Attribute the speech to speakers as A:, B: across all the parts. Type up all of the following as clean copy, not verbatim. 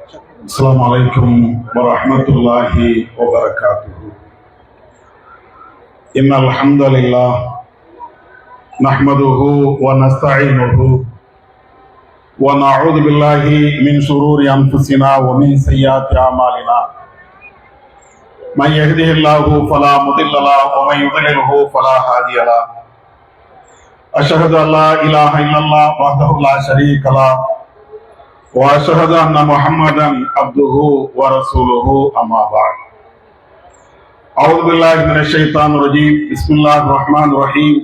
A: السلام عليكم ورحمة الله وبركاته. إن الحمد لله نحمده ونستعينه ونعوذ بالله من شرور أنفسنا ومن سيئات أعمالنا. من يهده الله فلا مضل له ومن يضلله فلا هادي له. أشهد أن لا إله إلا الله وحده لا شريك له وأشهد أن محمدا عبده ورسوله أما بعد. أعوذ بالله من الشيطان الرجيم. بسم الله الرحمن الرحيم.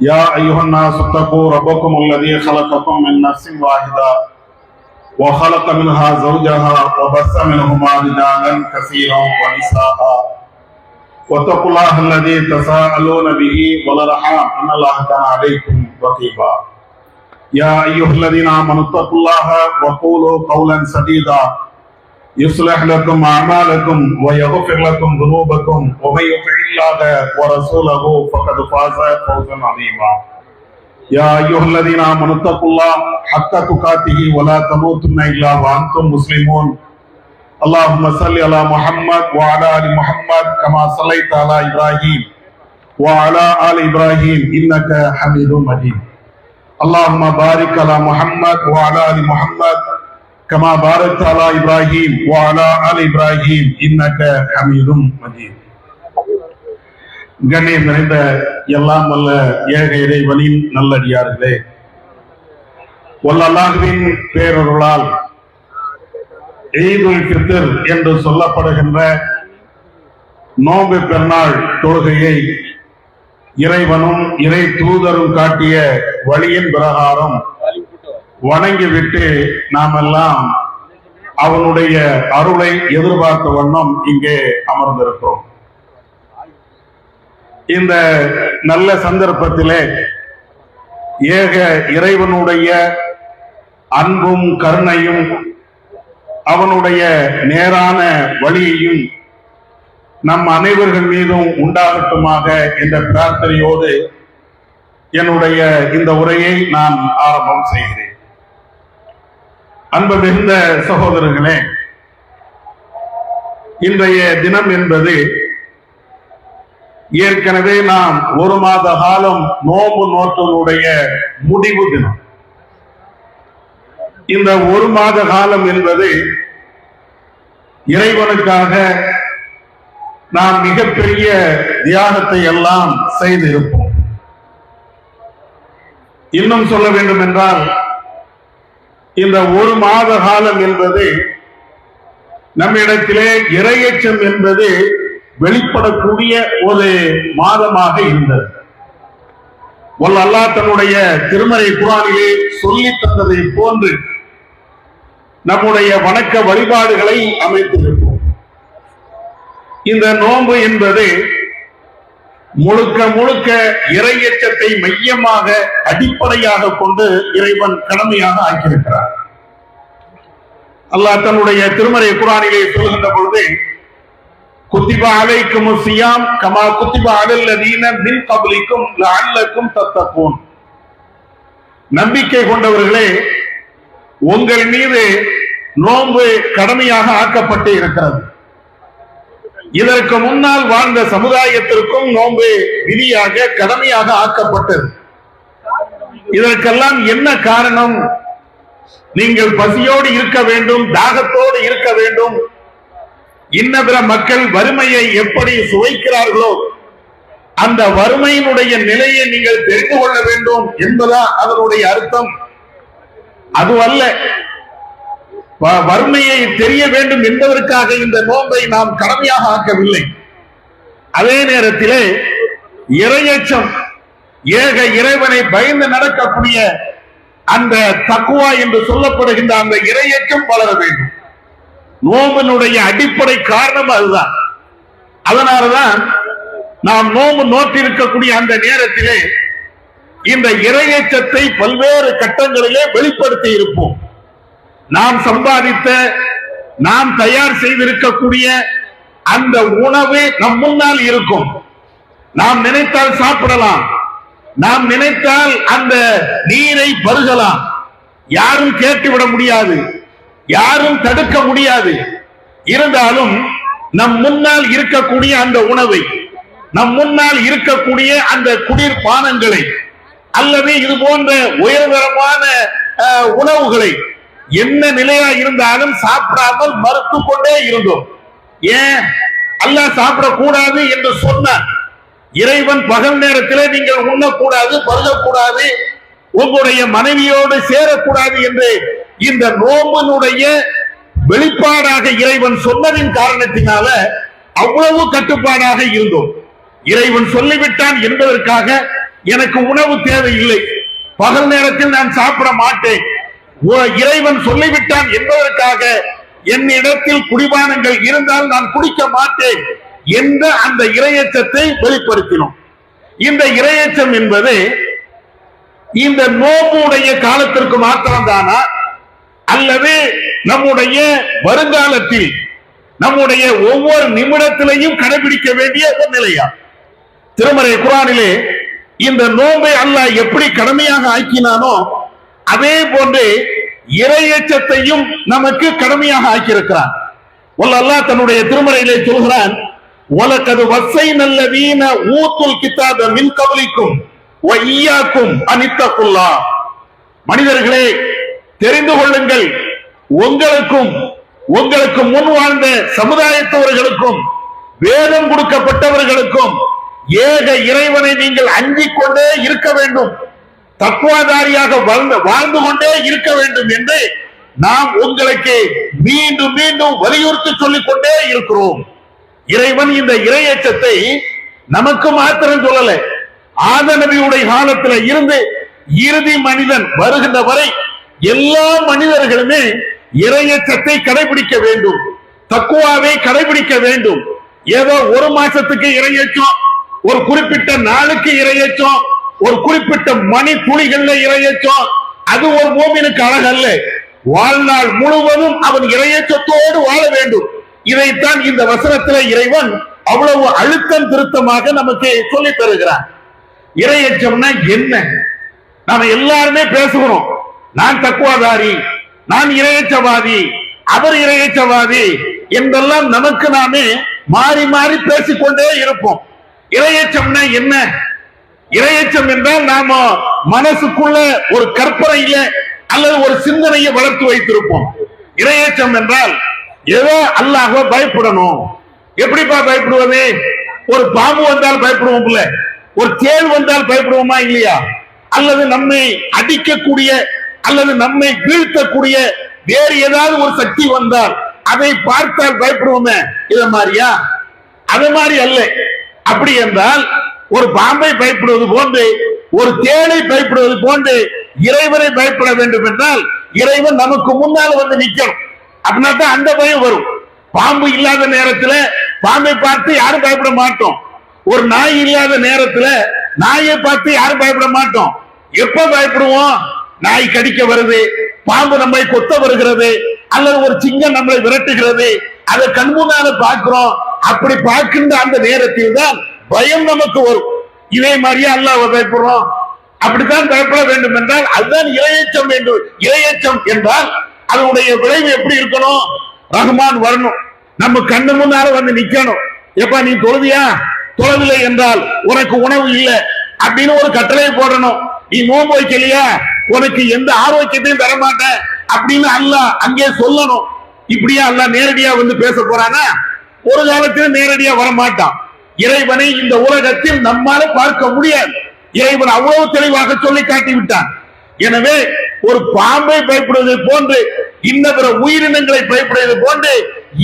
A: يا أيها الناس اتقوا ربكم الذي خلقكم من نفس واحدة وخلق منها زوجها وبث منهما رجالا كثيرا ونساء واتقوا الله الذي تساءلون به والأرحام إن الله كان عليكم رقيبا. يا أيها الذين آمنوا اتقوا الله وقولوا قولا سديدا يصلح لكم أعمالكم ويغفر لكم ذنوبكم ومن يطع الله ورسوله فقد فاز فوزا عظيما. يا أيها الذين آمنوا اتقوا الله حق تقاته ولا تموتن إلا وأنتم مسلمون. اللهم صل على محمد وعلى آل محمد كما صليت على إبراهيم وعلى آل إبراهيم إنك حميد مجيد. اللهم بارك على محمد وعلى آل محمد كما باركت على إبراهيم وعلى آل إبراهيم إنك حميد مجيد. கண்ணியம் நிறைந்த எல்லாம் வல்ல ஏக இறைவனின் நல்லடியார்களே, அல்லாஹ்வின் பேரருளால் ஈதுல் ஃபித்ர் என்று சொல்லப்படுகின்ற நோன்பு பெருநாள் தொழுகையை இறைவனும் இறை தூதரும் காட்டிய வழியின் பிரகாரம் வணங்கிவிட்டு நாம் எல்லாம் அவனுடைய அருளை எதிர்பார்த்த வண்ணம் இங்கே அமர்ந்திருக்கிறோம். இந்த நல்ல சந்தர்ப்பத்திலே ஏக இறைவனுடைய அன்பும் கருணையும் அவனுடைய நேரான வழியையும் நம் அனைவர்கள் மீதும் உண்டாகட்டுமாக என்ற பிரார்த்தனையோடு என்னுடைய இந்த உரையை நான் ஆரம்பம் செய்கிறேன். அன்பு மிகுந்த சகோதரர்களே, இன்றைய தினம் என்பது ஏற்கனவே நாம் ஒரு மாத காலம் நோன்பு நோற்றனுடைய முடிவு தினம். இந்த ஒரு மாத காலம் என்பது இறைவனுக்காக நாம் மிகப்பெரிய தியாகத்தை எல்லாம் செய்திருப்போம். இன்னும் சொல்ல வேண்டும் என்றால், இந்த ஒரு மாத காலம் என்பது நம்மிடத்திலே இறையச்சம் என்பது வெளிப்படக்கூடிய ஒரு மாதமாக இருந்தது. அல்லாஹ் தன்னுடைய திருமறை குர்ஆனிலே சொல்லி தந்ததை போன்று நம்முடைய வணக்க வழிபாடுகளை அமைத்திருப்போம். இந்த நோன்பு என்பது முழுக்க முழுக்க இறையச்சத்தை மையமாக அடிப்படையாக கொண்டு இறைவன் கடமையாக ஆக்கியிருக்கிறார். அல்லாஹ் தன்னுடைய திருமறை குர்ஆனிலே சொல்கின்ற பொழுது, குத்திப அலைக்குமுஸ் ஸியாம் கமா குத்திப அலல்லதீன மின் கப்லிக்கும் லஅல்லக்கும் தத்தகூன். நம்பிக்கை கொண்டவர்களே, உங்கள் மீது நோன்பு கடமையாக ஆக்கப்பட்டு இருக்கிறது. இதற்கு முன்னால் வாழ்ந்த சமுதாயத்திற்கும் நோன்பு விதியாக கடமையாக ஆக்கப்பட்டது. இதற்கெல்லாம் என்ன காரணம்? நீங்கள் பசியோடு இருக்க வேண்டும், தாகத்தோடு இருக்க வேண்டும். இன்ன பிற மக்கள் வறுமையை எப்படி சுவைக்கிறார்களோ அந்த வறுமையினுடைய நிலையை நீங்கள் தெரிந்து கொள்ள வேண்டும் என்பதா அதனுடைய அர்த்தம்? அதுவல்ல. வறுமையை தெரிய வேண்டும் என்பதற்காக இந்த நோன்பை நாம் கடமையாக ஆக்கவில்லை. அதே நேரத்திலே இறையச்சம், ஏக இறைவனை பயந்து நடக்கக்கூடிய அந்த தக்குவா என்று சொல்லப்படுகின்ற அந்த இறையச்சம் வளர வேண்டும். நோம்பினுடைய அடிப்படை காரணம் அதுதான். அதனாலதான் நாம் நோன்பு நோற்றிருக்கக்கூடிய அந்த நேரத்திலே இந்த இறையச்சத்தை பல்வேறு கட்டங்களிலே வெளிப்படுத்தி இருப்போம். நாம் சம்பாதித்த, நாம் தயார் செய்திருக்கக்கூடிய அந்த உணவு நம் முன்னால் இருக்கும். நாம் நினைத்தால் சாப்பிடலாம், நாம் நினைத்தால் அந்த நீரை பருகலாம். யாரும் கேட்டுவிட முடியாது. யாரும் தடுக்க முடியாது. இருந்தாலும் நம் முன்னால் இருக்கக்கூடிய அந்த உணவை, நம் முன்னால் இருக்கக்கூடிய அந்த குளிர்பானங்களை அல்லது இது போன்ற உயர்தரமான உணவுகளை என்ன நிலையா இருந்தாலும் சாப்பிடாமல் மறுத்து கொண்டே இருந்தோம். ஏன் அல்லாஹ் சாப்பிடக்கூடாது என்று சொன்னார். இறைவன் பகல் நேரத்திலே நீங்கள் உண்ணக்கூடாது, பருகக்கூடாது, உங்களுடைய மனைவியோடு சேரக்கூடாது என்று இந்த நோம்பினுடைய வெளிப்பாடாக இறைவன் சொன்னதின் காரணத்தினால அவ்வளவு கட்டுப்பாடாக இருந்தோம். இறைவன் சொல்லிவிட்டான் என்பதற்காக எனக்கு உணவு தேவையில்லை, பகல் நேரத்தில் நான் சாப்பிட மாட்டேன், இறைவன் சொல்லிவிட்டான் என்பதற்காக என்னிடத்தில் குடிபானங்கள் இருந்தால் நான் குடிக்க மாட்டேன் என்ற அந்த இறையச்சத்தை வெளிப்படுத்தினோம். இந்த இறையச்சம் என்பது இந்த நோம்புடைய காலத்திற்கு மாத்திரம்தானா அல்லது நம்முடைய வருங்காலத்தில் நம்முடைய ஒவ்வொரு நிமிடத்திலையும் கடைபிடிக்க வேண்டிய ஒரு நிலையா? திருமறை குர்ஆனிலே இந்த நோம்பை அல்லாஹ் எப்படி கடமையாக ஆக்கினானோ அதே போன்று இறையச்சத்தையும் நமக்கு கடமையாக ஆக்கியிருக்கிறான். அல்லாஹ் தன்னுடைய திருமறையிலே சொல்கிறான், வலகத் வஸைனல்லதீன ஊத்துல் கிதாப மின் கப்லிக்கும் வ இய்யாக்கும் அனித்தகுல்லாஹ். மனிதர்களே தெரிந்து கொள்ளுங்கள், உங்களுக்கு முன் வாழ்ந்த சமுதாயத்தவர்களுக்கும் வேதம் கொடுக்கப்பட்டவர்களுக்கும் ஏக இறைவனை நீங்கள் அஞ்சிக் கொண்டே இருக்க வேண்டும், தக்குவாதாரியாக வாழ்ந்து கொண்டே இருக்க வேண்டும் என்று நாம் உங்களுக்கு மீண்டும் மீண்டும் வலியுறுத்தி சொல்லிக் கொண்டே இருக்கிறோம். இறைவன் இந்த இறையச்சத்தை நமக்கு மாத்திரம் சொல்லல, ஆதம் நபியுடைய காலத்தில் இருந்து இறுதி மனிதன் வருகின்ற வரை எல்லா மனிதர்களுமே இறையச்சத்தை கடைபிடிக்க வேண்டும், தக்குவாவை கடைபிடிக்க வேண்டும். ஏதோ ஒரு மாசத்துக்கு இறையச்சம், ஒரு குறிப்பிட்ட நாளுக்கு இறையச்சம், ஒரு குறிப்பிட்ட மணி துளிகள்ல இறையச்சம், அது ஒரு மோமினுக்கு அழகல்ல. வாழ்நாள் முழுவதும் அவன் இறையச்சத்தோடு வாழ வேண்டும். இதைத்தான் இந்த வசனத்திலே இறைவன் அவ்வளவு அழுத்தம் திருத்தமாக நமக்கு சொல்லி தருகிறான். இறையச்சம்னா என்ன? நாம எல்லாருமே பேசுகிறோம், நான் தக்குவாதாரி, நான் இறையச்சவாதி, அவர் இறையச்சவாதி என்றெல்லாம் நமக்கு நாமே மாறி மாறி பேசிக்கொண்டே இருப்போம். இறையச்சம்னா என்ன? இறையச்சம் என்றால் நாம மனசுக்குள்ள ஒரு கற்பனையில அல்லது ஒரு சிந்தனையை வளர்த்து வைத்திருப்போம். இறையச்சம் என்றால் ஏதோ அல்லாஹ்வை பயப்படணும். எப்படிப்பா பயப்படுவது? ஒரு பாம்பு வந்தால் பயப்படுவோம், ஒரு தேள் வந்தால் பயப்படுவோமா இல்லையா? அல்லது நம்மை அடிக்கக்கூடிய அல்லது நம்மை வீழ்த்தக்கூடிய வேறு ஏதாவது ஒரு சக்தி வந்தால் அதை பார்த்தால் பயப்படுவோமே, இத மாதிரியா? அது மாதிரி அல்ல. அப்படி என்றால் ஒரு பாம்பை பயப்படுவது போன்று, ஒரு தேளை பயப்படுவது போன்று இறைவனை பயப்பட வேண்டும் என்றால் இறைவன் நமக்கு முன்னால் வந்து நிக்கணும். அப்படின்னா தான் அந்த பயம் வரும். பாம்பு இல்லாத நேரத்துல பாம்பை பார்த்து யாரும் பயப்பட மாட்டோம். ஒரு நாய் இல்லாத நேரத்துல நாயை பார்த்து யாரும் பயப்பட மாட்டோம். எப்ப பயப்படுவோம்? நாய் கடிக்க வருது, பாம்பு நம்மை கொத்த வருகிறது, அல்லது ஒரு சிங்கம் நம்மளை விரட்டுகிறது, அதை கண்முன்னால பார்க்கிறோம். அப்படி பார்க்கின்ற அந்த நேரத்தில் தான் பயம் நமக்கு வரும். இதே மாதிரியே அல்லாஹ்வை பயப்படுறோம். அப்படித்தான் பயப்பட வேண்டும் என்றால் அதுதான் இறையச்சம் வேண்டும். இறையச்சம் என்றால் அதனுடைய விளைவு எப்படி இருக்கணும்? ரஹ்மான் வரணும், நம்ம கண்ணு முன்னால வந்து நிக்கணும். எப்ப நீ தொழுதியா? தொழவில்லை என்றால் உனக்கு உணவு இல்லை அப்படின்னு ஒரு கட்டளை போடணும். நீ நோன்பு வைக்கலையா? உனக்கு எந்த ஆரோக்கியத்தையும் தர மாட்டேன் அப்படின்னு அல்லாஹ் அங்கே சொல்லணும். இப்படியா அல்லாஹ் நேரடியா வந்து பேச போறானா? ஒரு காலத்தில் நேரடியா வர மாட்டான். இறைவனை இந்த உலகத்தில் நம்மால பார்க்க முடியாது. இறைவன் அவ்வளவு தெளிவாக சொல்லி காட்டி விட்டான். எனவே ஒரு பாம்பை பயப்படுவதை போன்று, இன்ன பிற உயிரினங்களை பயப்படுவது போன்று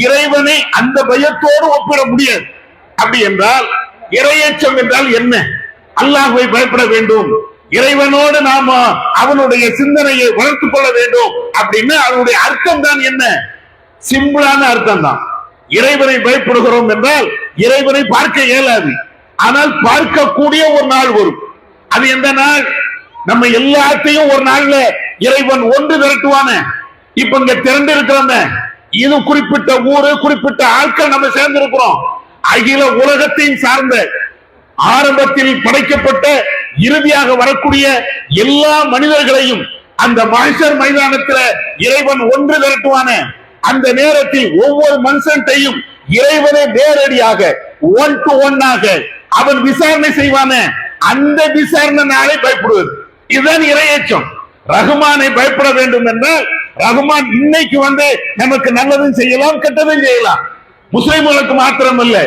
A: இறைவனை அந்த பயத்தோடு ஒப்பிட முடியாது. அப்படி என்றால் இறையச்சம் என்றால் என்ன? அல்லாஹ்வை பயப்பட வேண்டும், இறைவனோடு நாம அவனுடைய சிந்தனையை வளர்த்துக் கொள்ள வேண்டும் அப்படின்னு அதனுடைய அர்த்தம் தான் என்ன? சிம்பிளான அர்த்தம் தான். இறைவனை பயப்படுகிறோம் என்றால் இறைவனை பார்க்க இயலாது, ஆனால் பார்க்கக்கூடிய ஒரு நாள் வரும். அது எந்த நாள்? நம்ம எல்லாத்தையும் ஒரு நாள்ல இறைவன் ஒன்று திரட்டுவான. இப்ப இங்க திரண்டு இருக்கிறோம், இது குறிப்பிட்ட ஊரு, குறிப்பிட்ட ஆட்கள் நம்ம சேர்ந்து இருக்கிறோம். அகில உலகத்தையும் சார்ந்த ஆரம்பத்தில் படைக்கப்பட்ட இறுதியாக வரக்கூடிய எல்லா மனிதர்களையும் அந்த மஹ்ஷர் மைதானத்துல இறைவன் ஒன்று திரட்டுவான அந்த நேரத்தில் ஒவ்வொரு மனுஷன்டையும் இறைவனை நேரடியாக ஒன் டு ஒன்னாக அவன் விசாரணை செய்வான. அந்த விசாரணை நாளை பயப்படுவது. இதுதான் இறையச்சம். ரஹ்மானை பயப்பட வேண்டும் என்றால் ரஹ்மான் இன்னைக்கு நமக்கு நல்லதும் செய்யலாம் கெட்டதும் செய்யலாம். முஸ்லிம்களுக்கு மாத்திரம் அல்ல,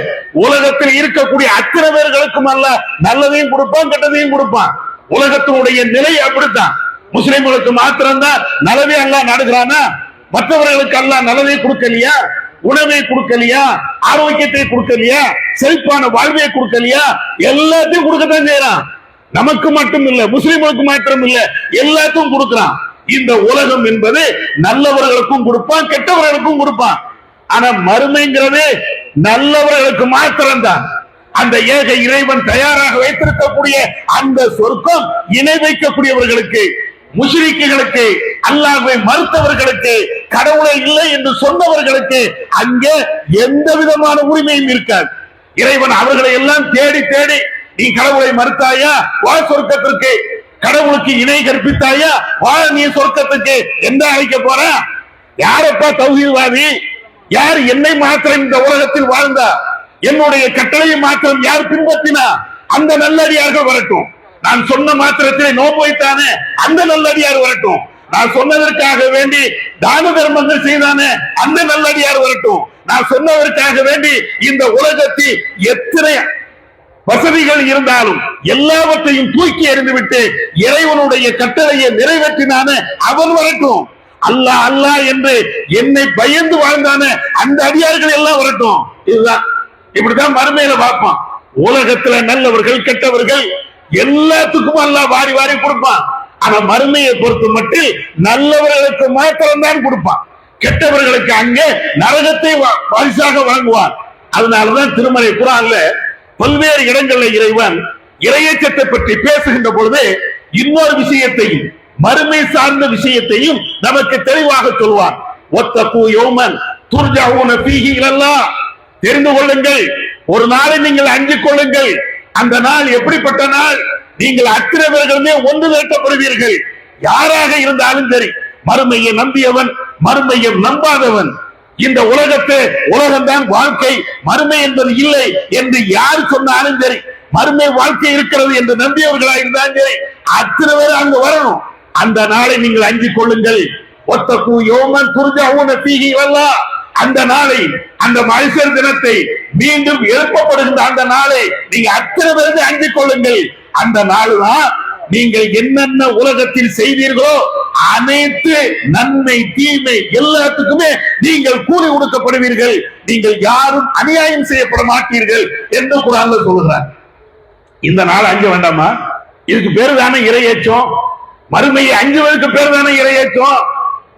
A: உலகத்தில் இருக்கக்கூடிய அத்தனை பேர்களுக்கும் அல்ல நல்லதையும் கொடுப்பான் கெட்டதையும் கொடுப்பான். உலகத்தினுடைய நிலை அப்படித்தான். முஸ்லிம்களுக்கு மாத்திரம்தான் நல்லதே அல்லாஹ் நாடுகிறானா? மற்றவர்களுக்கு அல்லாஹ் நல்லதை கொடுக்கலையா? உணவை கொடுக்கலையா? ஆரோக்கியத்தை கொடுக்கலையா? செழிப்பான வாழ்வை கொடுக்கலையா? எல்லாத்தையும் கொடுக்கத்தான் செய்யறான். நமக்கு மட்டும் இல்ல, முஸ்லிம்களுக்கு மாத்திரம் இல்ல, எல்லாத்தையும் கொடுக்கிறான். இந்த உலகம் என்பது நல்லவர்களுக்கும் கொடுப்பான் கெட்டவர்களுக்கும் கொடுப்பான். ஆனா மறுமைங்கிறது நல்லவர்களுக்கு மாத்திரம்தான். அந்த ஏக இறைவன் தயாராக வைத்திருக்கக்கூடிய அந்த சொர்க்கம் இணை வைக்கக்கூடியவர்களுக்கு, முஷ்ரிக்குகளுக்கு, அல்லாஹ்வை மறுத்தவர்களுக்கு, கடவுளை இல்லை என்று சொன்னவர்களுக்கு அங்கே எந்த விதமான உரிமையும் இருக்காது. இறைவன் அவர்களை எல்லாம் தேடி தேடி, நீ கடவுளை மறுத்தாயா வா சொர்க்கத்திற்கு, கடவுளுக்கு இணை கற்பித்தாயா வா நீ சொர்க்கத்துக்கு எந்த அழைக்க போற? யாரப்பா தௌஹீத்வாதி? யார் என்னை மாத்திரம் இந்த உலகத்தில் வாழ்ந்தா, என்னுடைய கட்டளையை மாத்திரம் யார் பின்பற்றினா அந்த நல்லடியார்கள் வரட்டும். நான் சொன்ன மாத்திரத்திலே நோன்பு வைத்தானே அந்த நல்லடியார் வரட்டும். நான் சொன்னதற்காக வேண்டி தான தர்மங்கள் செய்தானே அந்த நல்லடியார் வரட்டும். நான் சொன்னதற்காக வேண்டி இந்த உலகத்தில் எத்தனை வசதிகள் இருந்தாலும் எல்லாவற்றையும் தூக்கி எறிந்துவிட்டு இறைவனுடைய கட்டளையை நிறைவேற்றினான அவன் வரட்டும். அல்லாஹ் அல்லாஹ் என்று என்னை பயந்து வாழ்ந்தான அந்த அடியார்கள் எல்லாம் வரட்டும். இதுதான், இப்படிதான் மறுமையில பார்ப்பான். உலகத்துல நல்லவர்கள் கெட்டவர்கள் எல்லாத்துக்கும் அல்லாஹ் வாரி வாரி கொடுப்பான். ஆனா மறுமையை பொறுத்து மட்டும் நல்லவர்களுக்கு மாத்திரம் தான் கொடுப்பான். கெட்டவர்களுக்கு அங்கே நரகத்தை பரிசாக வழங்குவான். அதனாலதான் திருமலை குர்ஆன்ல பல்வேறு இடங்களில் இறைவன் இறையச்சத்தை பற்றி பேசுகின்ற பொழுது இன்னொரு விஷயத்தையும் மறுமை சார்ந்த விஷயத்தையும் நமக்கு தெளிவாக சொல்வான். வத்தகு யௌமன் துர்ஜஊன ஃபீஹி இலல்லாஹ், தெரிந்து கொள்ளுங்கள், ஒரு நாளை நீங்கள் அஞ்சிக் கொள்ளுங்கள். அந்த நாள் எப்படிப்பட்ட நாள்? நீங்கள் அத்தனை பேர்களுமே ஒன்று திரட்டப்படுவீர்கள். யாராக இருந்தாலும் சரி, மறுமையை நம்பியவன் மறுமையை நம்பாதவன், இந்த உலகம்தான் வாழ்க்கை, மறுமை என்பது இல்லை என்று யார் சொன்னாலும் சரி, மறுமை வாழ்க்கை இருக்கிறது என்று நம்பியவர்களாக இருந்தாலும் சரி, அத்தனை பேர் அங்கு வரணும். அந்த நாளை நீங்கள் அஞ்சிக் கொள்ளுங்கள். வத்தகு யௌமன் துர்ஜஊன ஃபீஹி இலல்லாஹ், அந்த நாளை, அந்த மஹ்ஷர் தினத்தை, மீண்டும் எழுப்பப்படுகின்ற அந்த நாளை நீங்க அத்தனை பேருக்கு அஞ்சிக் கொள்ளுங்கள். அந்த நாள் தான் நீங்கள் என்னென்ன உலகத்தில் செய்தீர்களோ அனைத்து நன்மை தீமை எல்லாத்துக்குமே நீங்கள் கூலி கொடுக்கப்படுவீர்கள். நீங்கள் யாரும் அநியாயம் செய்யப்பட மாட்டீர்கள் என்று குர்ஆன்ல சொல்கிறார். இந்த நாள் அஞ்ச வேண்டாமா? இதுக்கு பேரு தானே இறையேச்சம். மறுமையை அஞ்சுவதற்கு பேர் தானே இறையேச்சம்.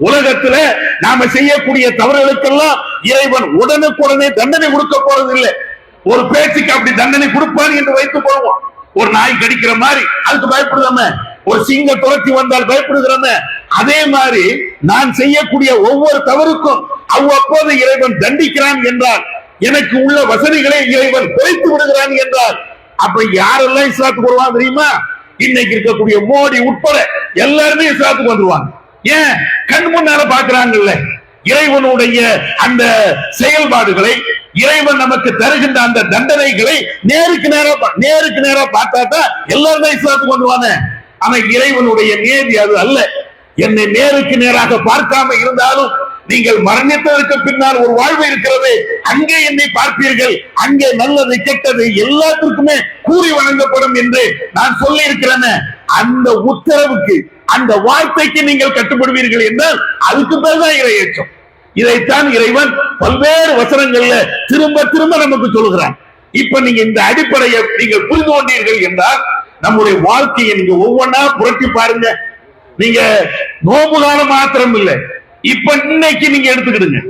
A: உலகத்துல நாம செய்யக்கூடிய தவறுகளுக்கெல்லாம் இறைவன் உடனுக்குடனே தண்டனை கொடுக்க போறதில்லை. ஒரு பேச்சுக்கு அப்படி தண்டனை கொடுப்பான் என்று வைத்துக் கொள்வோம். ஒரு நாய் கடிக்கிற மாதிரி அதுக்கு பயப்படுதாம, ஒரு சிங்க துரத்தி வந்தால் பயப்படுகிறோமே, அதே மாதிரி நான் செய்யக்கூடிய ஒவ்வொரு தவறுக்கும் அவ்வப்போது இறைவன் தண்டிக்கிறான் என்றால், எனக்கு உள்ள வசதிகளை இறைவன் குறைத்து விடுகிறான் என்றால், அப்ப யாரெல்லாம் இஸ்லாத்துக்கு வருவாங்க தெரியுமா? இன்னைக்கு இருக்கக்கூடிய மோடி உட்பட எல்லாருமே இஸ்லாத்துக்கு வந்துருவாங்க. ஏன்? கண் முன்னால பாக்குறாங்கல்ல இறைவனுடைய அந்த செயல்பாடுகளை, இறைவன் நமக்கு தருகின்ற அந்த தண்டனைகளை நேருக்கு நேரா பார்த்தா தான் எல்லாருமே இஸ்லாத்துக்கு வந்துருவாங்க. ஆனா இறைவனுடைய நேர்த்தி அது அல்ல. என்னை நேருக்கு நேராக பார்க்காம இருந்தாலும் நீங்கள் மரணித்ததற்கு பின்னால் ஒரு வாழ்வு இருக்கிறது, அங்கே என்னை பார்ப்பீர்கள், அங்கே நல்லது கெட்டது எல்லாத்திற்குமே கூறி வழங்கப்படும் என்று நான் சொல்லி இருக்கிறேன். அந்த உத்தரவுக்கு, அந்த வார்த்தைக்கு நீங்கள் கட்டுப்படுவீர்கள் என்றால் அதுக்கு பேர்தான் இறையேச்சம். இதைத்தான் இறைவன் பல்வேறு வசனங்கள்ல திரும்ப திரும்ப நமக்கு சொல்லுகிறான். இப்ப நீங்க இந்த அடிப்படையை நீங்கள் புரிந்து கொண்டீர்கள் என்றால் நம்முடைய வாழ்க்கையை நீங்க ஒவ்வொன்றா புரட்டி பாருங்க. நீங்க நோம்பு காலம் மாத்திரம் இல்லை, இப்ப இன்னைக்கு நீங்க எடுத்துக்கிடுங்க.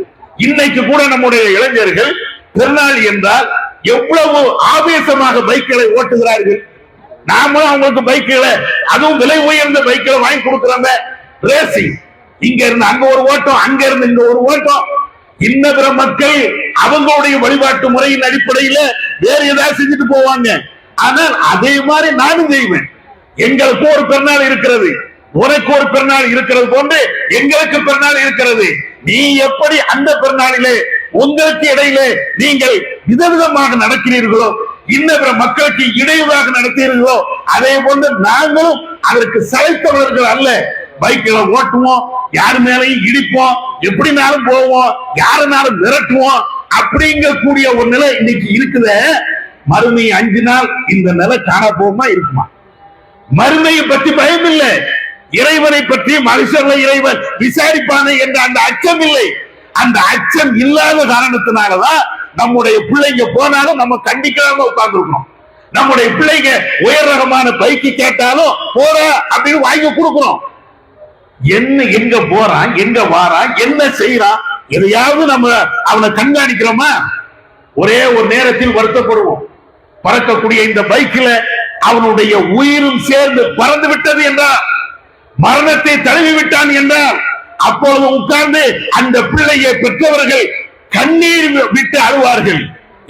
A: இன்னைக்கு கூட நம்முடைய இளைஞர்கள் பெருநாள் என்றால் எவ்வளவு ஆவேசமாக பைக்களை ஓட்டுகிறார்கள். நாமளும் அவங்களுக்கு பைக்களை, அதுவும் விலை உயர்ந்த பைக்களை வாங்கி கொடுக்கிறோம். ரேசிங், இங்க இருந்து அங்க ஒரு ஓட்டம், அங்க இருந்து இங்க ஒரு ஓட்டம். இன்னபிற மக்கள் அவங்களுடைய வழிபாட்டு முறையின் அடிப்படையில வேற ஏதாவது செஞ்சுட்டு போவாங்க. ஆனால் அதே மாதிரி நானும் செய்வேன். எங்களுக்கு ஒரு பெருநாள் இருக்கிறது, உனக்கு ஒரு பெருநாள் இருக்கிறது போன்று எங்களுக்கு பெருநாள் இருக்கிறது. நீ எப்படி அந்த பெருநாளிலே உங்களுக்கு இடையிலே நீங்கள் விதவிதமாக நடக்கிறீர்களோ, இன்னபிற மக்களுக்கு இடையூறாக நடத்தீர்களோ, அதே போன்று நாங்களும் அதற்கு சளைத்தவர்கள் அல்ல. பைக்களை ஓட்டுவோம், யாரு மேலையும் இடிப்போம், எப்படினாலும் போவோம், யாருனாலும் மிரட்டுவோம் அப்படிங்கக்கூடிய ஒரு நிலை இன்னைக்கு இருக்குது. மறுமை 5 நாள் இந்த நிலை காண போகுமா இருக்குமா? மறுமையை பற்றி பயம் இல்லை, இறைவனை பற்றி மனுஷர்ல இறைவன் விசாரிப்பானே என்ற அந்த அச்சம் இல்லை. அந்த அச்சம் இல்லாத காரணத்தினாலதான் நம்முடைய பிள்ளைங்க போனாலும் நம்ம கண்டிக்காம உட்கார்ந்து இருக்கணும். நம்முடைய பிள்ளைங்க உயர் ரகமான பைக்கு கேட்டாலும் போற அப்படின்னு வாங்கி கொடுக்கணும். என்ன எங்க போறான், எங்க வாரான், என்ன செய்யறான், எதையாவது நம்ம அவனை கண்காணிக்கிறோமா? ஒரே ஒரு நேரத்தில் வருத்தப்படுவோம். பறக்கக்கூடிய இந்த பைக்கில் அவனுடைய உயிரும் சேர்ந்து பறந்து விட்டது என்றால், மரணத்தை தழுவி விட்டான் என்றால், அப்பொழுது உட்கார்ந்து அந்த பிள்ளையை பெற்றவர்கள் கண்ணீர் விட்டு அழுவார்கள்.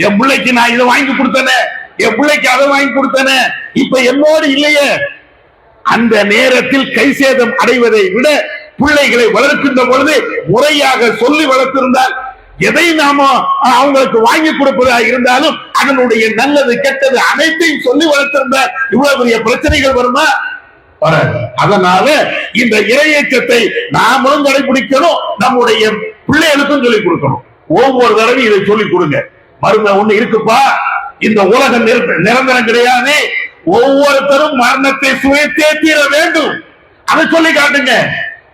A: என் பிள்ளைக்கு நான் இதை வாங்கி கொடுத்தனே, என் பிள்ளைக்கு அதை வாங்கி கொடுத்தனே, இப்ப என்னோடு இல்லையே. அந்த நேரத்தில் கை சேதம் அடைவதை விட பிள்ளைகளை வளர்க்கின்ற பொழுது முறையாக சொல்லி வளர்த்திருந்தால், எதை நாம அவங்களுக்கு வாங்கி கொடுப்பதாக இருந்தாலும் அதனுடைய நல்லது கெட்டது அனைத்தையும் சொல்லி வளர்த்திருந்தால் இவ்வளவு பெரிய பிரச்சனைகள் வருமா? அதனால இந்த இறையேற்றத்தை நாமளும் கடைபிடிக்கணும், நம்முடைய பிள்ளைகளுக்கும் சொல்லிக் கொடுக்கணும். ஒவ்வொரு தடவையும் இதை சொல்லிக் கொடுங்க. மறுமை ஒண்ணு இருக்குப்பா, இந்த உலகம் நிரந்தரம் கிடையாது, ஒவ்வொருத்தரும் மரணத்தை சுயத்தே தீர வேண்டும், அதை சொல்லி காட்டுங்க.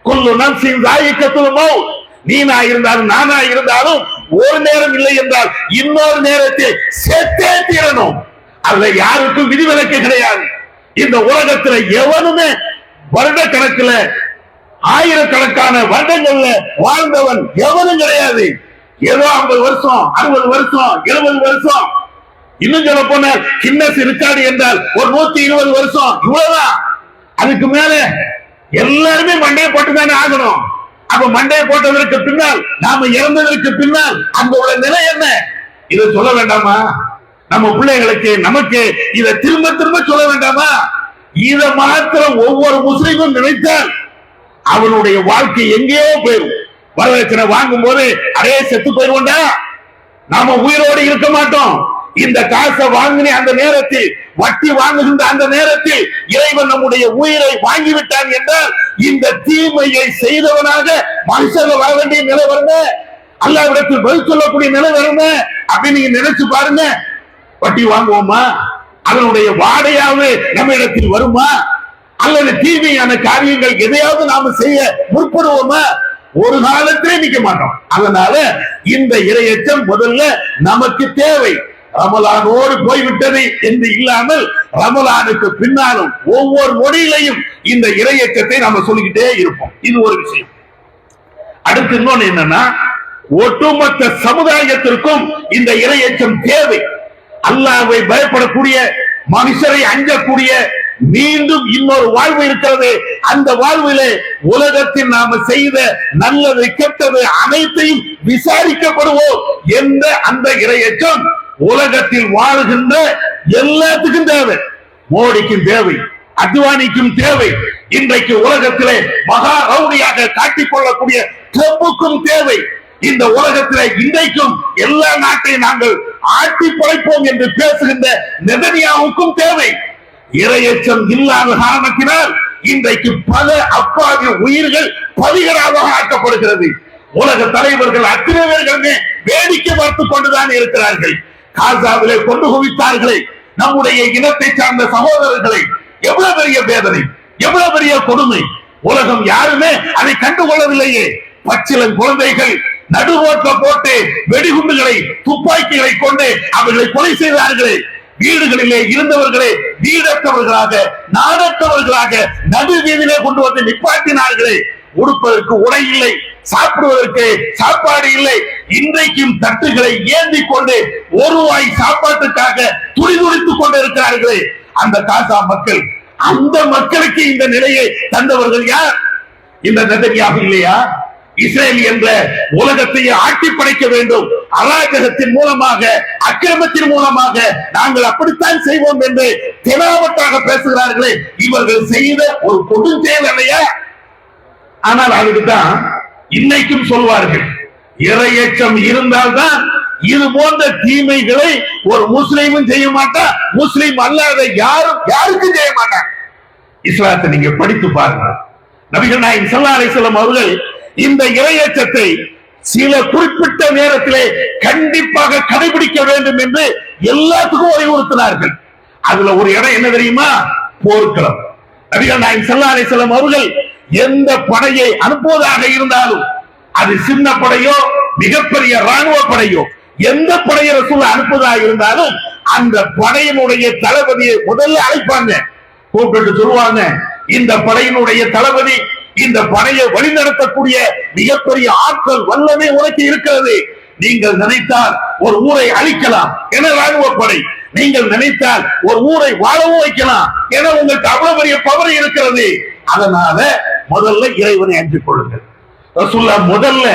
A: குல்லு நஃப்ஸின் ஸாயிகத்துல் மௌத், நீனா இருந்தாலும் நானா இருந்தாலும் ஒரு நேரம் இல்லை என்றால் இன்னொரு நேரத்தில் செத்தே தீரணும். அதுல யாருக்கும் விதிவிலக்கு கிடையாது. இந்த உலகத்துல எவனுமே வருட கணக்குல ஆயிரக்கணக்கான வருடங்கள்ல வாழ்ந்தவன் எவனும் கிடையாது. ஏதோ 50 வருஷம், 60 வருஷம், 70 வருஷம், இன்னும் சொல்ல போன கின்னஸ் இருக்காது என்றால் ஒரு 120 வருஷம், இவ்வளவுதான். அதுக்கு மேல எல்லாருமே மண்டையை போட்டுதானே ஆகணும். அப்ப மண்டையை போட்டதற்கு பின்னால், நாம இறந்ததற்கு பின்னால் அங்க உள்ள நிலை என்ன? இதை சொல்ல வேண்டாமா? நம்ம பிள்ளைகளுக்கு நமக்கு இதை திரும்ப திரும்ப சொல்ல வேண்டாமா? இதை மாத்திரம் ஒவ்வொரு முஸ்லிமும் நினைத்தால் அவனுடைய வாழ்க்கை எங்கேயோ போயிடும். வரதட்சணை வாங்கும் போது அடைய செத்து போயிருவோண்டா, நாம உயிரோடு இருக்க மாட்டோம். இந்த காசை வாங்கின அந்த நேரத்தில், வட்டி வாங்குகின்ற அந்த நேரத்தில் இறைவன் நம்முடைய உயிரை வாங்கிவிட்டான் என்றால் இந்த தீமையை செய்தவனாக மனுஷங்க வர வேண்டிய நிலை வருங்க, அல்லாஹ்விடத்தில் பதில் சொல்லக்கூடிய நிலை வருங்க அப்படின்னு நீங்க நினைச்சு பாருங்க. வட்டி வாங்குவோமா? அதனுடைய வாடையாவது நம்ம இடத்தில் வருமா? அல்லது தீமையான காரியங்கள் எதையாவது நாம செய்ய முற்படுவோமா? ஒரு காலத்திலே நிக்க மாட்டோம். அதனால இந்த இறையச்சம் முதல்ல நமக்கு தேவை. ரமலானோடு போய்விட்டது என்று இல்லாமல் ரமலானுக்கு பின்னாலும் ஒவ்வொரு நொடியிலையும் இந்த இறையச்சத்தை நாம சொல்லிக்கிட்டே இருப்போம். இது ஒரு விஷயம். அடுத்து இன்னொன்னு என்னன்னா, ஒட்டுமொத்த சமுதாயத்திற்கும் இந்த இறையச்சம் தேவை. அல்லாஹ்வை பயப்படக்கூடிய, மனுஷரை அஞ்சக்கூடிய மீண்டும் இன்னொரு வாழ்வு இருக்கிறது. அந்த வாழ்விலே உலகத்தில் நாம செய்த நல்லது கெட்டது அனைத்தையும் விசாரிக்கப்படுவோம் என்ற அந்த இறையச்சம் உலகத்தில் வாழ்கின்ற எல்லாத்துக்கும் தேவை. மோடிக்கும் தேவை, அத்வானிக்கும் தேவை, இன்றைக்கு உலகத்திலே மகா ரவுடியாக காட்டிக் கொள்ளக்கூடிய ட்ரம்புக்கும் தேவை. இந்த உலகத்திலே இன்றைக்கும் எல்லா நாட்டையும் நாங்கள் ஆட்டி படைப்போம் என்று பேசுகின்ற நெதன்யாவுக்கும் தேவை. இறையச்சம் இல்லாத காரணத்தினால் இன்றைக்கு பல அப்பாவி உயிர்கள் பலிகளாக ஆக்கப்படுகிறது. உலக தலைவர்கள் அத்தனை பேர்களுமே வேடிக்கை பார்த்துக் கொண்டுதான் இருக்கிறார்கள். காசாவிலே கொண்டு குவித்தார்களே நம்முடைய இனத்தை சார்ந்த சகோதரர்களை, எவ்வளவு பெரிய வேதனை, எவ்வளவு பெரிய கொடுமை. உலகம் யாருமே அதை கண்டுகொள்ளவில்லையே. பச்சிளம் குழந்தைகள் நடுவோட்ட போட்டு வெடிகுண்டுகளை, துப்பாக்கிகளை கொண்டு அவர்களை கொலை செய்தார்களே. வீடுகளிலே இருந்தவர்களே வீடற்றவர்களாக, நாடற்றவர்களாக நடு வீதியிலே கொண்டு வந்து நிப்பாட்டினார்களே. உடுப்பதற்கு உடை இல்லை, சாப்பிடுவதற்கு சாப்பாடு இல்லை. இன்றைக்கும் தட்டுகளை ஏந்தி கொண்டு ஒரு வாய் சாப்பாட்டுக்காக துடிதுடித்துக் கொண்டு இருக்கிறார்களே அந்த காசா மக்கள். அந்த மக்களுக்கு இந்த நிலையை தந்தவர்கள் யார்? இந்த நெதன்யாஹு இல்லையா? இஸ்ரேல் என்ற உலகத்தையே ஆட்டி படைக்க வேண்டும், அராஜகத்தின் மூலமாக, அக்கிரமத்தின் மூலமாக நாங்கள் அப்படித்தான் செய்வோம் என்று தெனாவட்டாக பேசுகிறார்களே, இவர்கள் செய்த ஒரு கொடுஞ்செயல் இல்லையா? ஆனால் அதுக்குதான் இன்னைக்கும் சொல்வார்கள், இறையச்சம் இருந்தால்தான் இது போன்ற தீமைகளை ஒரு முஸ்லீமும் செய்ய மாட்டான், முஸ்லீம் அல்லாத யாருக்கும் செய்ய மாட்டான். இஸ்லாத்தை நீங்க படித்து பாருங்க. நபிகள் நாயகம் ஸல்லல்லாஹு அலைஹி வஸல்லம் அவர்கள் இந்த இறையச்சத்தை சில குறிப்பிட்ட நேரத்திலே கண்டிப்பாக கடைபிடிக்க வேண்டும் என்று எல்லாத்துக்கும் வலியுறுத்தினார்கள். அதுல ஒரு இடம் என்ன தெரியுமா? போர்க்களம். நபிகள் நாயகம் ஸல்லல்லாஹு அலைஹி வஸல்லம் அவர்கள் எந்த படையை அனுப்புவதாக இருந்தாலும், அது சின்ன படையோ மிகப்பெரிய ராணுவ படையோ, எந்த படையை ரசூல் அனுப்புவதாக இருந்தாலும் அந்த படையினுடைய தளபதியை முதல்ல அழைப்பாங்க, கூப்பிட்டு சொல்லுவாங்க, இந்த படையினுடைய தளபதி, இந்த படையை வழிநடத்தக்கூடிய மிகப்பெரிய ஆற்றல் வல்லமை உனக்கு இருக்கிறது. நீங்கள் நினைத்தால் ஒரு ஊரை அழிக்கலாம் என ராணுவ படை, நீங்கள் நினைத்தால் ஒரு ஊரை வாழவும் வைக்கலாம் என உங்களுக்கு அவ்வளவு பெரிய பவர் இருக்கிறது. அதனால முதல்ல இறைவனை அஞ்சிக் கொள்ளுங்கள். ரசூலுல்லாஹ் முதல்ல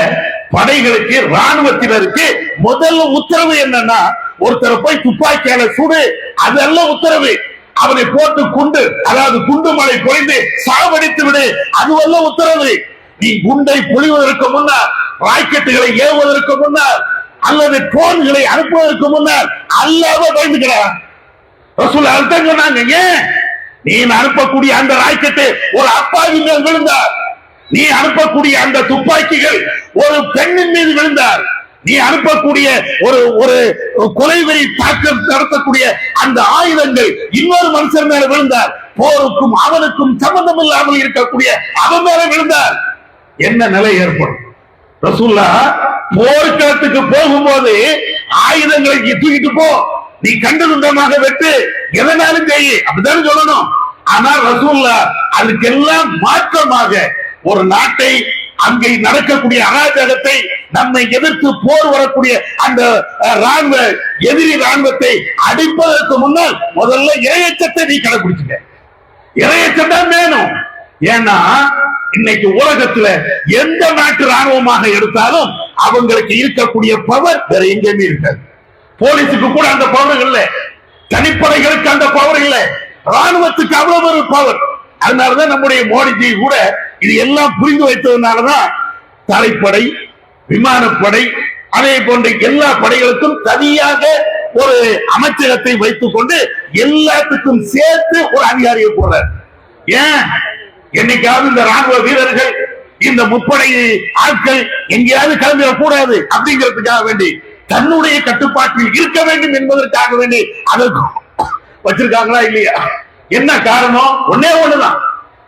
A: படைகளுக்கு, ராணுவத்தினருக்கு முதல்ல உத்தரவு என்னன்னா, ஒருத்தர் போய் துப்பாக்கியால சுடு, அதல்ல உத்தரவு. அவனை போட்டு குண்டு, அதாவது குண்டு மழை பொழிந்து சாவடித்து விடு, அதுவல்ல உத்தரவு. நீ குண்டை பொழிவதற்கு முன்னால், ராக்கெட்டுகளை ஏவுவதற்கு முன்னால், அல்லது ட்ரோன்களை அனுப்புவதற்கு முன்னால் அல்லாஹ்வை பயந்துக்கிறான். ரசூலுல்லாஹ் அர்த்தம் சொன்னாங்க, ஏன் நீ அனுப்பக்கூடிய அந்த ராக்கெட்டு ஒரு அப்பாவி மேல் விழுந்தார், நீ அனுப்பக்கூடிய அந்த துப்பாக்கிகள் ஒரு பெண்ணின் மீது விழுந்தார், நீ அனுப்பக்கூடிய ஒரு கொலைவெறி தாக்கம் நடத்தக்கூடிய அந்த ஆயுதங்கள் இன்னொரு மனுஷன் மேல விழுந்தார், போருக்கும் அவனுக்கும் சம்பந்தம் இல்லாமல் இருக்கக்கூடிய அவன் மேல விழுந்தார், என்ன நிலை ஏற்படும்? ரசூலுல்லாஹ் போர்க்களத்துக்கு போகும்போது ஆயுதங்களை தூக்கிட்டு போ, நீ கண்டுதுண்டமாக வெட்டு, எதனாலும் செய்ய, அப்படிதான் சொல்லணும். ஆனால் ரசூலுல்லாஹ் அதுக்கெல்லாம் மாற்றமாக ஒரு நாட்டை, அங்கே நடக்கக்கூடிய அராஜகத்தை, நம்மை எதிர்த்து போர் வரக்கூடிய அந்த ராணுவ எதிரி ராணுவத்தை அடிப்பதற்கு முன்னால் முதல்ல இறையச்சத்தை நீ கடைபிடிச்சுக்க. இறையச்சம் தான் வேணும். ஏன்னா இன்னைக்கு உலகத்துல எந்த நாட்டு ராணுவமாக எடுத்தாலும் அவங்களுக்கு இருக்கக்கூடிய பவர் வேற எங்கேயுமே இருக்காது. போலீஸுக்கு கூட அந்த பவர் இல்லை, தனிப்படைகளுக்கு அந்த பவர் இல்லை, ராணுவத்துக்கு அவ்வளவு ஒரு பவர். அதனாலதான் நம்முடைய மோடிஜி கூட இது எல்லாம் புரிந்து வைத்ததுனாலதான் தரைப்படை, விமானப்படை, அதே போன்ற எல்லா படைகளுக்கும் தனியாக ஒரு அமைச்சகத்தை வைத்துக் கொண்டு எல்லாத்துக்கும் சேர்த்து ஒரு அதிகாரியை போடுறார். ஏன்? என்னைக்காவது இந்த ராணுவ வீரர்கள், இந்த முப்படை ஆட்கள் எங்கேயாவது கிளம்பிடக் கூடாது அப்படிங்கிறதுக்காக வேண்டி, தன்னுடைய கட்டுப்பாட்டில் இருக்க வேண்டும் என்பதற்காக வேண்டி அதற்கு வச்சிருக்காங்களா இல்லையா? என்ன காரணம்? ஒன்னே ஒண்ணுதான்.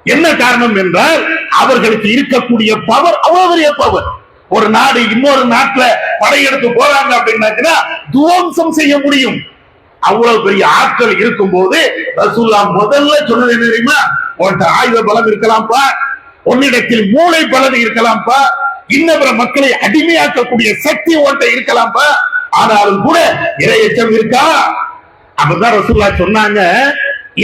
A: என்ன காரணம் என்றால் அவர்களுக்கு இருக்கக்கூடிய பவர் அவ்வளவு பெரிய பவர். ஒரு நாடு இன்னொரு நாட்டுல படையெடுத்து போறாங்க அப்படின்னா துவம்சம் செய்ய முடியும். அவ்வளவு பெரிய ஆட்கள் இருக்கும் போது ரசூலுல்லாஹ் முதல்ல சொன்னது என்ன தெரியுமா? உன்கிட்ட ஆயுத பலம் இருக்கலாம்ப்பா, உன்னிடத்தில் மூளை பலம் இருக்கலாம்ப்பா, இன்னபிற மக்களை அடிமையாக்கக்கூடிய சக்தி உன்கிட்ட இருக்கலாம்ப்பா, ஆனாலும் கூட இறையச்சம் இருக்கா? அப்பதான் ரசூலுல்லாஹ் சொன்னாங்க,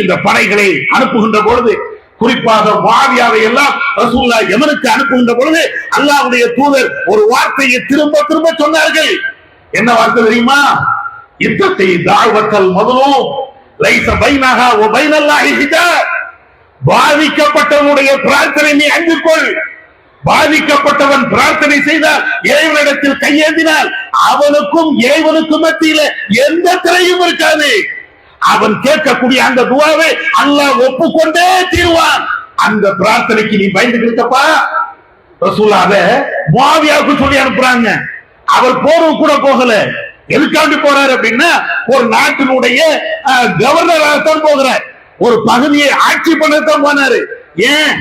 A: இந்த படைகளை அனுப்புகின்ற பொழுது, குறிப்பாக முஆவியாவை எல்லாம் ரசூலுல்லாஹ் யமனுக்கு அனுப்புகின்ற பொழுது அல்லாஹ்வுடைய தூதர் ஒரு வார்த்தையை திரும்ப திரும்ப சொன்னார்கள். என்ன வார்த்தை தெரியுமா? இத்தகி தாவத்தல் மظلوم லைஸ பைனஹா வ பைனல்லாஹி ஹிஜாப். பாதிக்கப்பட்டவனுடைய பிரார்த்தனை நீ அஞ்சிக் கொள். பாதிக்கப்பட்டவன் பிரார்த்தனை செய்தால், இறைவனிடத்தில் கையேந்தினால், அவனுக்கும் இறைவனுக்கும் மத்தியில எந்த திரையும் இருக்காது. அவன் கேட்கக்கூடிய அந்த துஆவை அல்லாஹ் ஒப்புக்கொண்டே தீர்வான். அந்த பிரார்த்தனைக்கு நீ பயந்து இருக்கப்பா. ரசூலுல்லாஹ் முஆவியாவுக்கு சொல்லி அனுப்புறாங்க. அவர் போருக்கு கூட போகல. எதுக்காண்டி போறாரு அப்படின்னா, ஒரு நாட்டினுடைய கவர்னராகத்தான் போகிறார், ஒரு பகுதியை ஆட்சி பண்ணத்தான் போனாரு. ஏன்?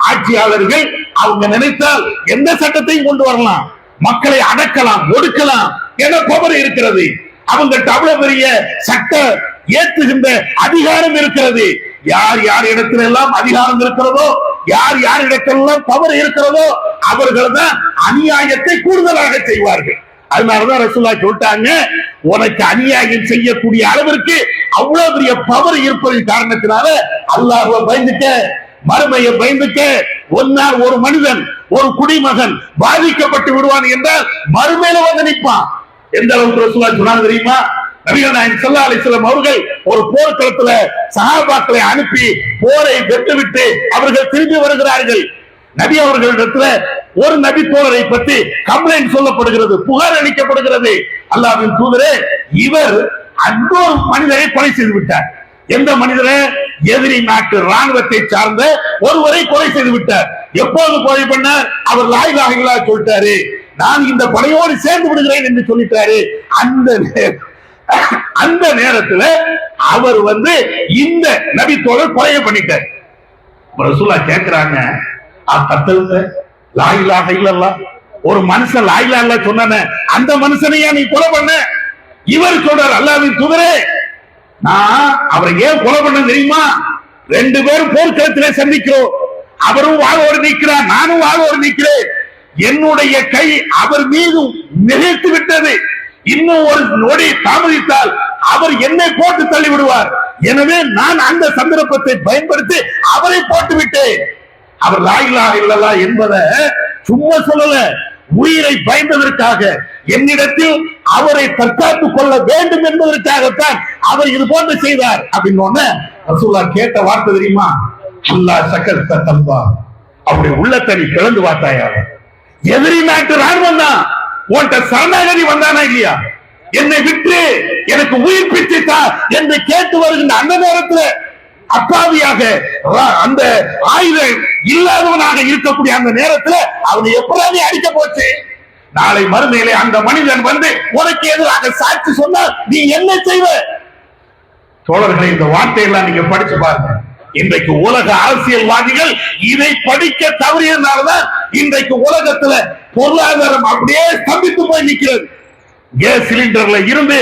A: ஆட்சியாளர்கள் அவங்க நினைத்தால் எந்த சட்டத்தையும் கொண்டு வரலாம், மக்களை அடக்கலாம், ஒடுக்கலாம் என பவர் இருக்கிறது. அவங்கள்ட்ட அவ்வளவு பெரிய சட்ட ஏற்றுகின்ற அதிகாரம் இருக்கிறது. யார் யார் இடத்துல எல்லாம் அதிகாரம் இருக்கிறதோ, யார் யார் இடத்திலெல்லாம் பவர் இருக்கிறதோ, அவர்கள் தான் அநியாயத்தை கூடுதலாக செய்வார்கள். அதனாலதான் ரசூலுல்லாஹ் சொல்லிட்டாங்க, உனக்கு அநியாயம் செய்யக்கூடிய அளவிற்கு அவ்வளவு பெரிய பவர் இருப்பதின் காரணத்தினால அல்லாஹ்வை பயந்துக்க, மறுமையை பயந்துக்க. ஒன்னால் ஒரு மனிதன், ஒரு குடிமகன் பாதிக்கப்பட்டு விடுவான் என்றால் மறுமையில வந்து நிற்பான். எந்த அளவுக்கு ரசூலுல்லாஹ் சொன்னாங்க தெரியுமா? நபிகள் நாயகம் ஸல்லல்லாஹு அலைஹி வஸல்லம் அவர்கள் ஒரு போர்க்களத்துல சஹாபாக்களை அனுப்பி போரை வெட்டுவிட்டு அவர்கள் திரும்பி வருகிறார்கள். நபி அவர்களிடத்துல ஒரு நபி தோழரை பற்றி கம்ப்ளைண்ட் சொல்லப்படுகிறது, புகார் அளிக்கப்படுகிறது. அல்லாஹ்வின் தூதரே, இவர் இன்னொரு மனிதரை கொலை செய்து விட்டார். எந்த மனிதரை? எதிரி நாட்டு ராணுவத்தை சார்ந்த ஒருவரை கொலை செய்து விட்டார். எப்போது கொலை பண்ணார்? அவர் லா இலாஹ இல்லல்லாஹ் சொல்லிட்டாரு, நான் இந்த படையோடு சேர்ந்து விடுகிறேன் என்று சொல்லிட்டாரு. அந்த நேரத்துல அவர் வந்து இந்த நபி தோழர் கொலையை பண்ணிட்டார். ரசூலுல்லாஹ் கேக்குறாங்க, லா இலாஹ இல்லல்லாஹ், ஒரு மனுஷன் லா இலாஹ இல்லல்லாஹ் சொன்னானே அந்த மனுஷனையா நீ கொலை பண்ண? இவர் சொல்றார், அல்லாஹ்வின் தூதரே, நான் அவரை ஏன் கொலை பண்ண தெரியுமா? ரெண்டு பேரும் போர்க்களத்திலே சந்திக்கிறோம். அவரும் வாழோடு நிற்கிறார், நானும் வாழோடு நிற்கிறேன். என்னுடைய கை அவர் மீது மிகைத்து விட்டது. இன்னும் ஒரு நொடி தாமதித்தால் அவர் என்னை போட்டு தள்ளி விடுவார். எனவே நான் அந்த சந்தர்ப்பத்தை பயன்படுத்தி அவரை போட்டு விட்டேன். அவர் லா இலாஹ இல்லல்லாஹ் என்பதை சும்மா சொல்லல, உயிரை பயந்ததற்காக, என்னிடத்தில் அவரை தற்காத்துக் கொள்ள வேண்டும் என்பதற்காகத்தான் அவர் இது போன்று செய்தார். அப்படின்னு ரசூலுல்லாஹ் கேட்ட வார்த்தை தெரியுமா? அல்லாஹ் சக்கரத்த தல்வா, அவருடைய உள்ளத்தை நீ பிளந்து பார்த்தாயா? எதிரி நாட்டு ராணுவம் தான் உன்கிட்ட சரணாகதி வந்தானா இல்லையா? என்னை விட்டு எனக்கு உயிர் பிச்சைத்தா என்று கேட்டு வருகின்ற அந்த நேரத்தில் அப்பாவியாக அந்த ஆயுதம் இல்லாதவனாக இருக்கக்கூடிய அந்த நேரத்தில் அவனை எப்படியாவது அடிக்க போச்சு. நாளை மறுமையிலே அந்த மனிதன் வந்து உனக்கு எதிராக சாட்சி சொன்னால் நீ என்ன செய்வ? தோழர்களை, இந்த வார்த்தையெல்லாம் நீங்க படிச்சு பாருங்க. இன்றைக்கு உலக அரசியல்வாதிகள் இதை படிக்க தவறியதுனாலதான் இன்றைக்கு உலகத்துல பொருளாதாரம் அப்படியே ஸ்தம்பித்து போய் நிற்கிறது. கேஸ் சிலிண்டர்ல இருந்து,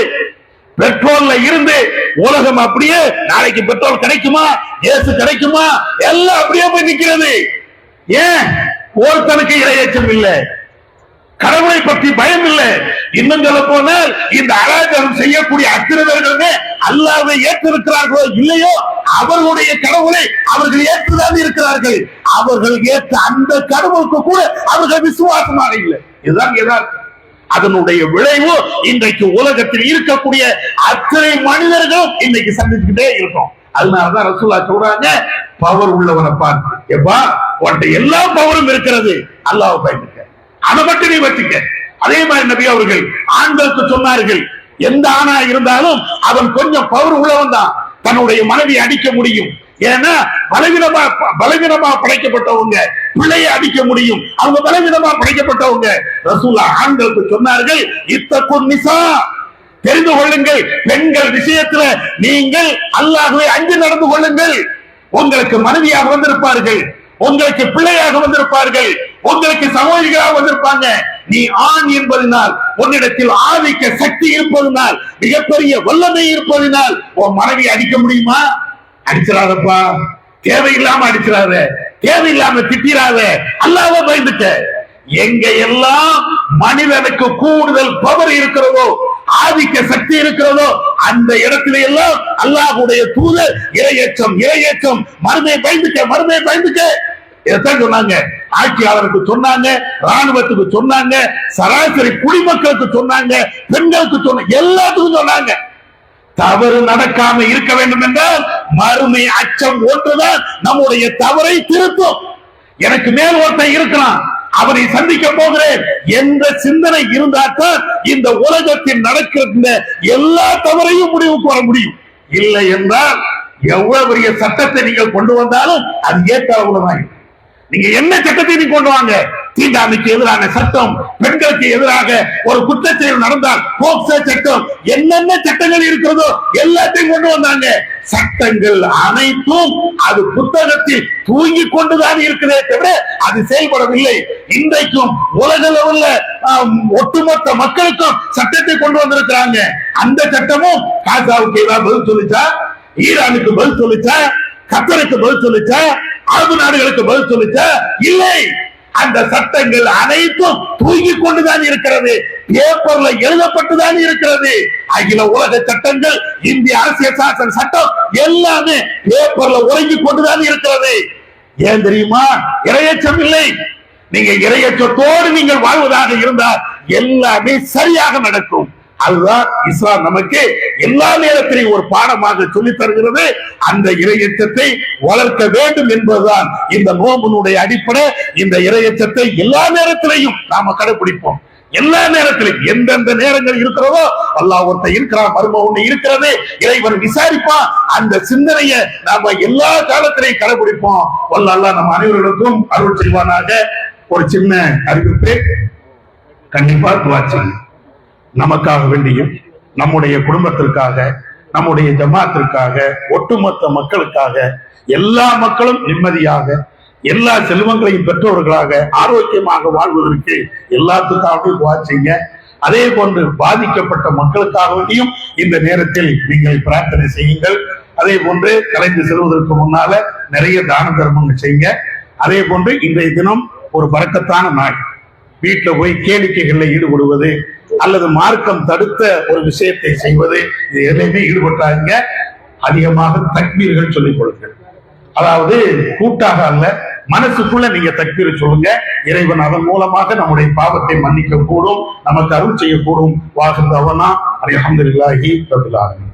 A: பெட்ரோல்ல இருந்து உலகம் அப்படியே நாளைக்கு பெட்ரோல் கிடைக்குமா, கேஸ் கிடைக்குமா, எல்லாம் அப்படியே போய் நிற்கிறது. ஏன்? ஒருத்தனுக்கு இரையச்சம் இல்லை, கடவுளை பற்றி பயம் இல்லை. இன்னும் சொல்ல போனால் இந்த அராஜகம் செய்யக்கூடிய அத்தனை பேர்களுமே அல்லாஹ்வை ஏற்றிருக்கிறார்களோ இல்லையோ அவர்களுடைய கடவுளை அவர்கள் ஏற்றுதான் இருக்கிறார்கள். அவர்கள் ஏற்ற அந்த கடவுளுக்கு கூட அவர்கள் விசுவாசமாக இல்லை. இதுதான் யதார்த்தம். அதனுடைய விளைவு இன்றைக்கு உலகத்தில் இருக்கக்கூடிய அத்தனை மனிதர்களும் இன்னைக்கு சந்திச்சுக்கிட்டே இருக்கும். அதனாலதான் ரசூலுல்லாஹ் சொல்றாங்க, பவர் உள்ளவனை பார், எப்பா உன்கிட்ட எல்லா பவரும் இருக்கிறது, அல்லாஹ்வை பயந்துக்க, அதை மட்டும் நீ வச்சுக்க. அதே மாதிரி நபி அவர்கள் ஆண்களுக்கு சொன்னார்கள், எந்த ஆணா இருந்தாலும் அவன் கொஞ்சம் பவர் உள்ளவன் தான் தன்னுடைய மனைவி அடிக்க முடியும். ஏன்னா பலவீனமா படைக்கப்பட்டவங்க பிள்ளையை அடிக்க முடியும், அவங்க பலவீனமா படைக்கப்பட்டவங்க. ரசூலுல்லாஹ் ஆண்களுக்கு சொன்னார்கள், இத்தகுன் நிசா, தெரிந்து கொள்ளுங்கள், பெண்கள் விஷயத்துல நீங்கள் அல்லாஹ்வை அஞ்சு நடந்து கொள்ளுங்கள். உங்களுக்கு மனைவியாக வந்திருப்பார்கள், உங்களுக்கு பிள்ளையாக வந்திருப்பார்கள், உங்களுக்கு சகோதரிகளாக வந்திருப்பாங்க. நீ ஆண் என்பதனால், உன்னிடத்தில் ஆதிக்க சக்தி இருப்பதனால், மிகப்பெரிய வல்லமை இருப்பதனால் உன் மனைவி அடிக்க முடியுமா? அடிச்சிடாதப்பா, தேவையில்லாம அடிச்சிடாத, தேவையில்லாம திட்டிடாத, அல்லாஹ்வை பயந்துக்க. எங்க எல்லாம் மனிதனுக்கு கூடுதல் பவர் இருக்கிறதோ, ஆதிக்க சக்தி இருக்கிறதோ, அந்த இடத்தில எல்லாம் அல்லாஹ்வுடைய தூதர் இரையச்சம், மறுமையை பயந்துக்க. இதைத்தான் சொன்னாங்க. ஆட்சியாளருக்கு சொன்னாங்க, ராணுவத்துக்கு சொன்னாங்க, சராசரி குடிமக்களுக்கு சொன்னாங்க, பெண்களுக்கு சொன்னாங்க, எல்லாத்துக்கும் சொன்னாங்க. தவறு நடக்காம இருக்க வேண்டும் என்றால் மறுமை அச்சம் ஒன்றுதான் நம்முடைய தவறை திருத்தும். எனக்கு மேல் ஒருத்தன் இருக்கலாம், அவரை சந்திக்க போகிறேன் என்ற சிந்தனை இருந்தால்தான் இந்த உலகத்தில் நடக்கிற எல்லா தவறையும் முடிவுக்கு வர முடியும். இல்லை என்றால் எவ்வளவு பெரிய சட்டத்தை நீங்கள் கொண்டு வந்தாலும் அது ஏற்ற அவ்வளவுதான். நீங்க என்ன சட்டத்தை நீ கொண்டு வாங்க, தீண்டாமைக்கு எதிரான சட்டம், பெண்களுக்கு எதிராக ஒரு குற்றச்செயல் நடந்தால் போக்சோ சட்டம், என்னென்ன சட்டங்கள் இருக்கிறதோ எல்லாத்தையும் கொண்டு வந்தாங்க. சட்டங்கள் அனைத்தும் அது புத்தகத்தில் தூங்கி கொண்டுதான் இருக்கிறதே தவிர அது செயல்படவில்லை. இன்றைக்கும் உலக உள்ள ஒட்டுமொத்த மக்களுக்கும் சட்டத்தை கொண்டு வந்திருக்கிறாங்க. அந்த சட்டமும் காசாவுக்கு ஏதாவது பதில் சொல்லிச்சா, ஈரானுக்கு பதில் சொல்லிச்சா, கத்தருக்கு பதில் சொல்லிச்சா, அரபு நாடுகளுக்கு பதில் சொல்லிச்சா? இல்லை. அந்த சட்டங்கள் அனைத்தும் தூங்கி கொண்டுதான் இருக்கிறது, பேப்பர்ல எழுதப்பட்டுதான் இருக்கிறது. அகில உலக சட்டங்கள், இந்திய அரசியல் சாசன சட்டம் எல்லாமே பேப்பர்ல உறங்கி கொண்டுதான் இருக்கிறது. ஏன் தெரியுமா? இரையச்சம் இல்லை. நீங்க இரையச்சத்தோடு நீங்கள் வாழ்வதாக இருந்தால் எல்லாமே சரியாக நடக்கும். அதுதான் இஸ்லாம் நமக்கு எல்லா நேரத்திலையும் ஒரு பாடமாக சொல்லி தருகிறது. அந்த இரையச்சத்தை வளர்க்க வேண்டும் என்பதுதான் இந்த நோம்பினுடைய அடிப்படை. இந்த இரையச்சத்தை எல்லா நேரத்திலையும் நாம கடைபிடிப்போம். எல்லா நேரத்திலும் எந்தெந்த நேரங்கள் இருக்கிறதோ அல்லாஹ் ஒருத்தர் இருக்கிறான், மர்மம் ஒண்ணு இருக்கிறது, இறைவன் விசாரிப்பான். அந்த சிந்தனையை நாம எல்லா காலத்திலையும் கடைபிடிப்போம். அல்லாஹ் நம்ம அனைவர்களுக்கும் அருள் செய்வானாக. ஒரு சின்ன அறிவிப்பு, கண்டிப்பா துஆ செய்யுங்க. நமக்காக வேண்டியும், நம்முடைய குடும்பத்திற்காக, நம்முடைய ஜமாத்திற்காக, ஒட்டுமொத்த மக்களுக்காக, எல்லா மக்களும் நிம்மதியாக, எல்லா செல்வங்களையும் பெற்றவர்களாக ஆரோக்கியமாக வாழ்வதற்கு எல்லாத்துக்காகவும் துஆ செய்யுங்க. அதே போன்று பாதிக்கப்பட்ட மக்களுக்காக வேண்டியும் இந்த நேரத்தில் நீங்கள் பிரார்த்தனை செய்யுங்கள். அதே போன்று கலைந்து செல்வதற்கு முன்னால நிறைய தான தர்மங்கள் செய்யுங்க. அதே போன்று இன்றைய தினம் ஒரு பரக்கத்தான நாள். வீட்டுல போய் கேளிக்கைகள்ல ஈடுபடுவது அல்லது மார்க்கம் தடுத்த ஒரு விஷயத்தை செய்வது, இது எதுலையுமே ஈடுபட்டாங்க. அதிகமாக தக்பீர்கள் சொல்லிக் கொள்ளுங்கள். அதாவது கூட்டாக அல்ல, மனசுக்குள்ள நீங்க தக்பீர் சொல்லுங்க. இறைவன் அதன் மூலமாக நம்முடைய பாவத்தை மன்னிக்க கூடும், நமக்கு அருள் செய்யக்கூடும். வாஹிர் தஅவானா அல்ஹம்துலில்லாஹி ரப்பில் ஆலமீன்.